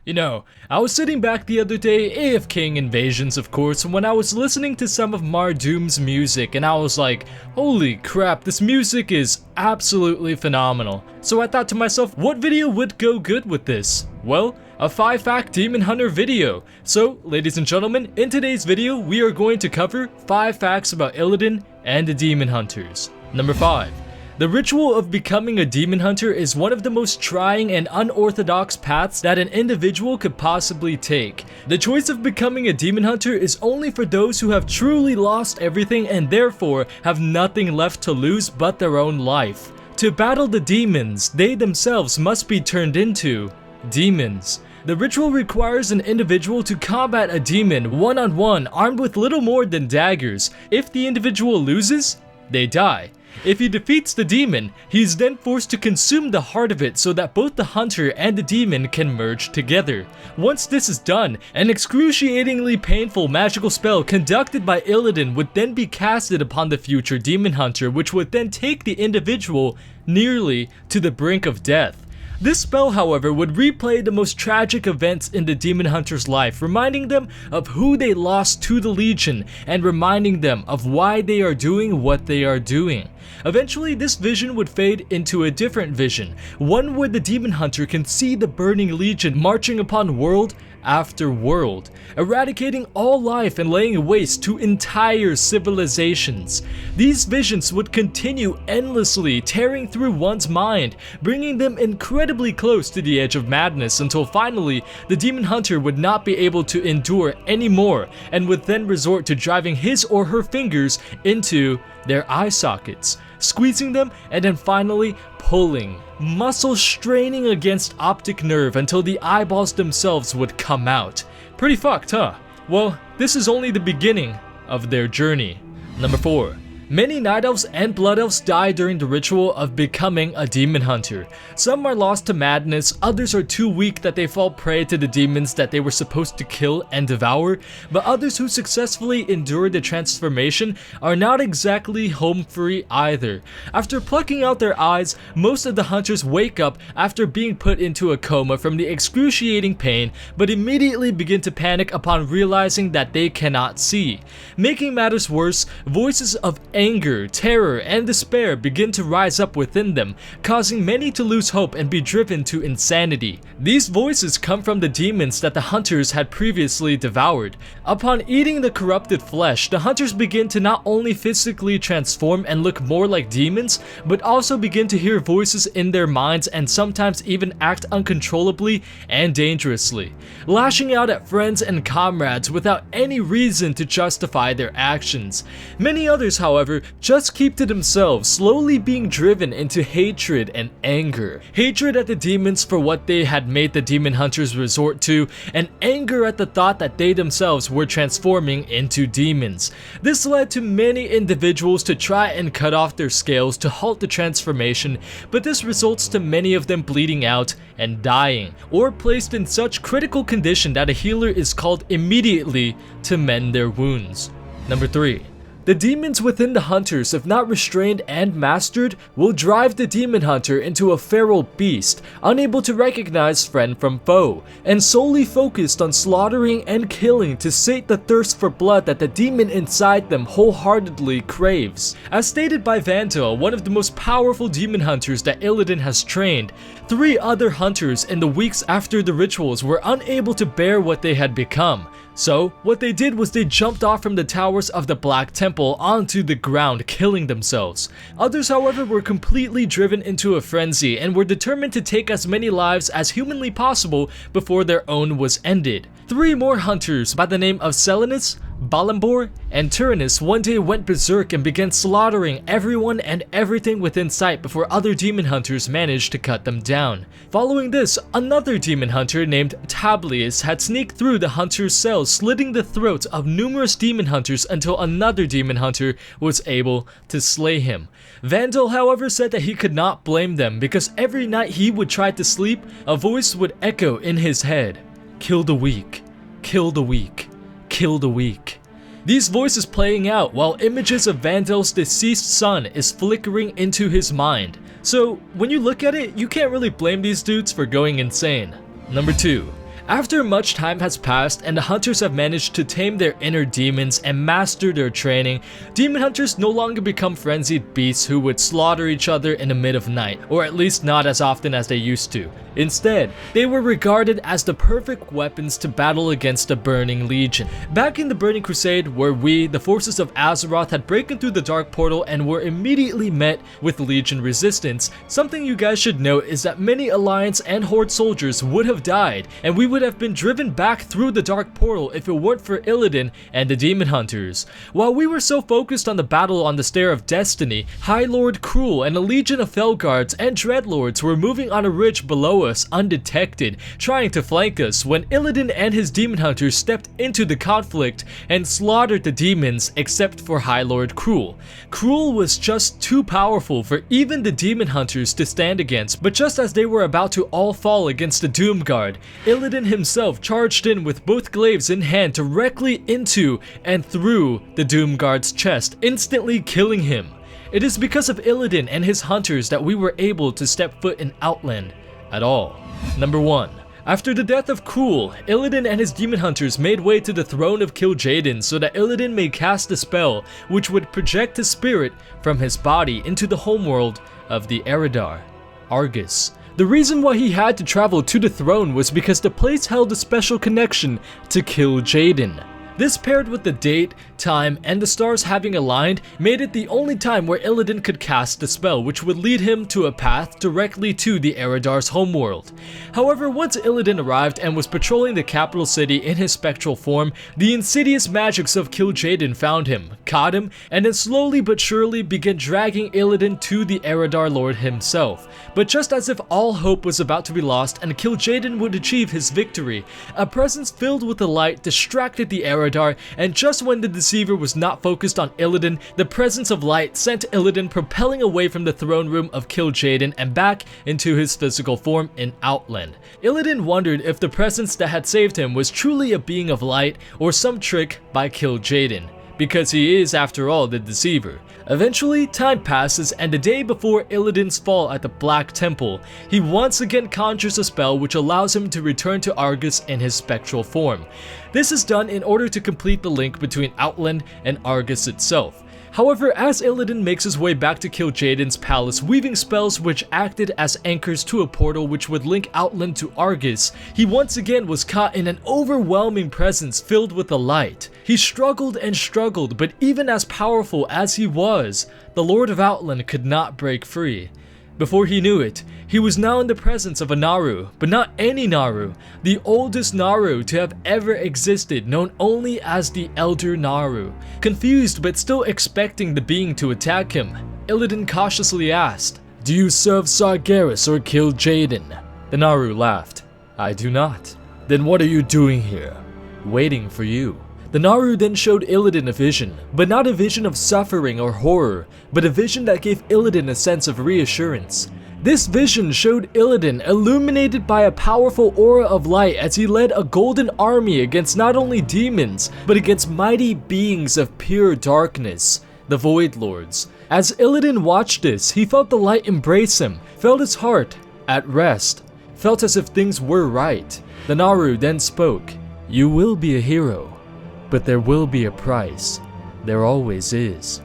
You know, I was sitting back the other day, AFKing Invasions of course, when I was listening to some of Mardoom's music and I was like, holy crap, this music is absolutely phenomenal. So I thought to myself, what video would go good with this? Well, a 5-fact Demon Hunter video. So, ladies and gentlemen, in today's video, we are going to cover 5 facts about Illidan and the Demon Hunters. Number 5. The ritual of becoming a demon hunter is one of the most trying and unorthodox paths that an individual could possibly take. The choice of becoming a demon hunter is only for those who have truly lost everything and therefore have nothing left to lose but their own life. To battle the demons, they themselves must be turned into demons. The ritual requires an individual to combat a demon one-on-one armed with little more than daggers. If the individual loses, they die. If he defeats the demon, he is then forced to consume the heart of it so that both the hunter and the demon can merge together. Once this is done, an excruciatingly painful magical spell conducted by Illidan would then be casted upon the future demon hunter, which would then take the individual nearly to the brink of death. This spell, however, would replay the most tragic events in the demon hunter's life, reminding them of who they lost to the Legion and reminding them of why they are doing what they are doing. Eventually, this vision would fade into a different vision, one where the demon hunter can see the burning Legion marching upon world after world, eradicating all life and laying waste to entire civilizations. These visions would continue endlessly, tearing through one's mind, bringing them incredibly close to the edge of madness until finally the demon hunter would not be able to endure anymore and would then resort to driving his or her fingers into their eye sockets, squeezing them and then finally pulling, muscle straining against optic nerve until the eyeballs themselves would come out. Pretty fucked, huh? Well, this is only the beginning of their journey. Number 4. Many Night Elves and Blood Elves die during the ritual of becoming a demon hunter. Some are lost to madness, others are too weak that they fall prey to the demons that they were supposed to kill and devour, but others who successfully endure the transformation are not exactly home free either. After plucking out their eyes, most of the hunters wake up after being put into a coma from the excruciating pain, but immediately begin to panic upon realizing that they cannot see. Making matters worse, voices of anger, terror, and despair begin to rise up within them, causing many to lose hope and be driven to insanity. These voices come from the demons that the hunters had previously devoured. Upon eating the corrupted flesh, the hunters begin to not only physically transform and look more like demons, but also begin to hear voices in their minds and sometimes even act uncontrollably and dangerously, lashing out at friends and comrades without any reason to justify their actions. Many others, however, just keep to themselves, slowly being driven into hatred and anger. Hatred at the demons for what they had made the demon hunters resort to, and anger at the thought that they themselves were transforming into demons. This led to many individuals to try and cut off their scales to halt the transformation, but this results to many of them bleeding out and dying, or placed in such critical condition that a healer is called immediately to mend their wounds. Number 3. The demons within the hunters, if not restrained and mastered, will drive the demon hunter into a feral beast, unable to recognize friend from foe, and solely focused on slaughtering and killing to sate the thirst for blood that the demon inside them wholeheartedly craves. As stated by Vandal, one of the most powerful demon hunters that Illidan has trained, 3 other hunters in the weeks after the rituals were unable to bear what they had become. So, what they did was they jumped off from the towers of the Black Temple onto the ground, killing themselves. Others, however, were completely driven into a frenzy and were determined to take as many lives as humanly possible before their own was ended. 3 more hunters by the name of Selinus, Balambor, and Tyrannus one day went berserk and began slaughtering everyone and everything within sight before other demon hunters managed to cut them down. Following this, another demon hunter named Tablius had sneaked through the hunter's cells, slitting the throats of numerous demon hunters until another demon hunter was able to slay him. Vandal, however, said that he could not blame them because every night he would try to sleep, a voice would echo in his head, "Kill the weak, kill the weak, kill the weak." These voices playing out while images of Vandal's deceased son is flickering into his mind. So when you look at it, you can't really blame these dudes for going insane. Number 2. After much time has passed and the hunters have managed to tame their inner demons and master their training, demon hunters no longer become frenzied beasts who would slaughter each other in the mid of night, or at least not as often as they used to. Instead, they were regarded as the perfect weapons to battle against the Burning Legion. Back in the Burning Crusade, where we, the forces of Azeroth, had broken through the Dark Portal and were immediately met with Legion resistance, something you guys should note is that many Alliance and Horde soldiers would have died, and we would have been driven back through the Dark Portal if it weren't for Illidan and the Demon Hunters. While we were so focused on the battle on the Stair of Destiny, High Lord Cruel and a legion of Felguards and Dreadlords were moving on a ridge below us undetected, trying to flank us when Illidan and his Demon Hunters stepped into the conflict and slaughtered the demons except for High Lord Cruel. Cruel was just too powerful for even the Demon Hunters to stand against, but just as they were about to all fall against the Doomguard, Illidan himself charged in with both glaives in hand directly into and through the Doomguard's chest, instantly killing him. It is because of Illidan and his hunters that we were able to step foot in Outland at all. Number 1. After the death of Cruel, Illidan and his demon hunters made way to the throne of Kil'jaeden so that Illidan may cast a spell which would project his spirit from his body into the homeworld of the Eredar, Argus. The reason why he had to travel to the throne was because the place held a special connection to Kil'jaeden. This, paired with the date, time, and the stars having aligned, made it the only time where Illidan could cast the spell, which would lead him to a path directly to the Eredar's homeworld. However, once Illidan arrived and was patrolling the capital city in his spectral form, the insidious magics of Kil'jaeden found him, caught him, and then slowly but surely began dragging Illidan to the Eredar Lord himself. But just as if all hope was about to be lost and Kil'jaeden would achieve his victory, a presence filled with the light distracted the Eredar, and just when the deceiver was not focused on Illidan, the presence of light sent Illidan propelling away from the throne room of Kil'jaeden and back into his physical form in Outland. Illidan wondered if the presence that had saved him was truly a being of light or some trick by Kil'jaeden, because he is, after all, the deceiver. Eventually, time passes, and the day before Illidan's fall at the Black Temple, he once again conjures a spell which allows him to return to Argus in his spectral form. This is done in order to complete the link between Outland and Argus itself. However, as Illidan makes his way back to Kil'jaeden's palace, weaving spells which acted as anchors to a portal which would link Outland to Argus, he once again was caught in an overwhelming presence filled with the light. He struggled and struggled, but even as powerful as he was, the Lord of Outland could not break free. Before he knew it, he was now in the presence of a Naru, but not any Naru, the oldest Naru to have ever existed, known only as the Elder Naru. Confused but still expecting the being to attack him, Illidan cautiously asked, "Do you serve Sargeras or Kil'jaeden?" The Naru laughed. "I do not." "Then what are you doing here?" "Waiting for you." The Naru then showed Illidan a vision, but not a vision of suffering or horror, but a vision that gave Illidan a sense of reassurance. This vision showed Illidan illuminated by a powerful aura of light as he led a golden army against not only demons, but against mighty beings of pure darkness, the Void Lords. As Illidan watched this, he felt the light embrace him, felt his heart at rest, felt as if things were right. The Naru then spoke, "You will be a hero, but there will be a price. There always is."